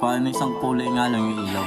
Paano isang kulay nga lang yung ilaw?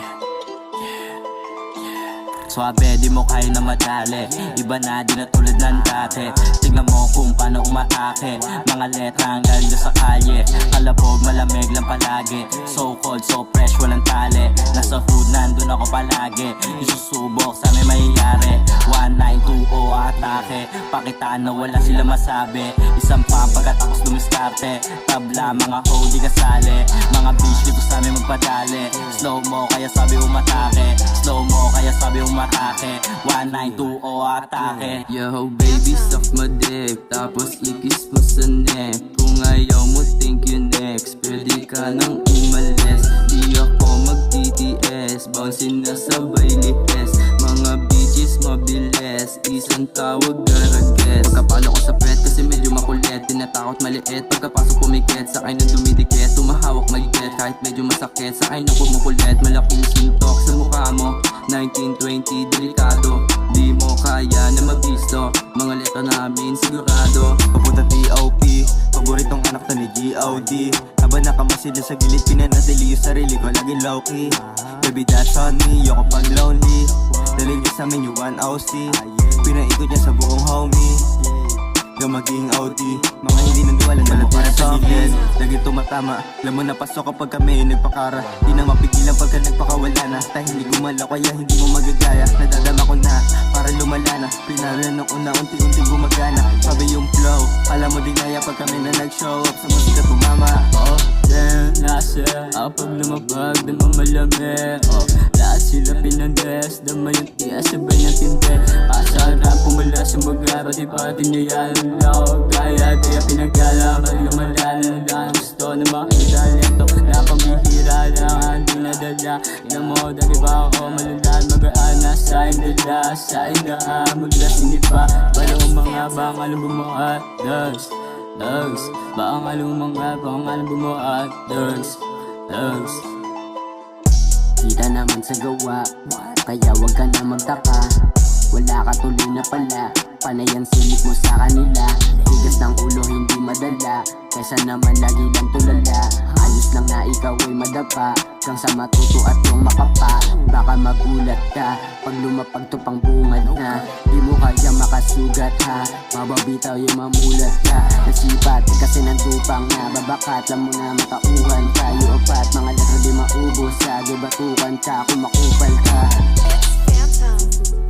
Swabe, di mo kaya na madali. Iba na, di na tulad ng dati. Tingnan mo kung paano umatake. Mga letra hanggang doon sa kalye. Kalabog, malamig lang palagi. So cold, so fresh, walang tali. Nasa hood, nandun ako palagi. Isusubok sa may mayayari. 1920 atake. Pakitaan na wala sila masabi. Isang pa pagkatapos dumiskarte. Tabla, mga hoe, di kasali. Mga bitch dito sa amin magpadali. Slow mo, kaya sabi umatake. Slow mo, kaya sabi umatake. 1920 atake. Yo baby, suck my dick, tapos ikis mo sa neck. Kung ayaw mo, think you next. Pwede ka nang umalis. Di ako mag-TTS, bouncing na sabay lihes. Mga bitches mabilis, isang tawag garages. Pagkapalo ko sa pet kasi medyo makulit. Tinatakot maliit, pagkapasok pumikit. Sakay nang dumidikit, tumahawak magkit. Kahit medyo masakit, sakay nang pumukulit. Malaking suntok sa mukha mo. 1920 delikado, di mo kaya na mabisto. Mga letra namin sigurado. Papunta TOP, paboritong anak to ni G.O.D. Habang nakamasid sa gilid, pinanatili yung sarili ko laging low-key. Baby that's on me, yoko pag lonely. Dalig niya sa amin yung 1OC. Pinaikot niya sa buong homie. Yung maging OD, mga hindi naniwala na mo para sa gilid. Lagi tumatama, alam mo na pasok kapag kami nagpakara. Di na mapigilan pagka nagpakawala na. Tayo hindi gumalaw kaya hindi mo magagaya. Nadadama ko na, para lumala na. Pinalan ng una, unti-unti gumagana. Sabi yung flow, alam mo dinaya pag kami na nag-show up. Sa musika tumama. Then, nasa pag lumabag, damang malami. Lahat sila pinandes, dama yung tiya, sabay ng tinte. Asarap pumula sa magara, di pati niya yan lang. Kaya pinagkalaman, lumala na lang. Gusto na makita nito, na pambihira lang, hindi nadala. Ilang mo, dali ba ako malulan, magaan na sa indala. Sa indaan, maglasin pa, balong mga bangal bumuhat, dogs. Bangal bumuhat, dogs. Kita naman sa gawa, kaya wag ka na magtaka. Wala ka tuloy na pala, panay ang silip mo sa kanila. Tigas ng ulo hindi madala, kaysa naman lagi lang tulala. Ayos lang na ikaw ay madapa, kang sa matuto at yung makapa. Baka magulat ka, pag lumapag to pang bungad na. Di mo kaya makasugat ha, mababitaw yung mamulat ka. Nasipat kasi nandupang na babakat, alam mo na matauhan ka. Yung opat, mga letra di maubos sa batukan ka, kung makupal ka. Phantom.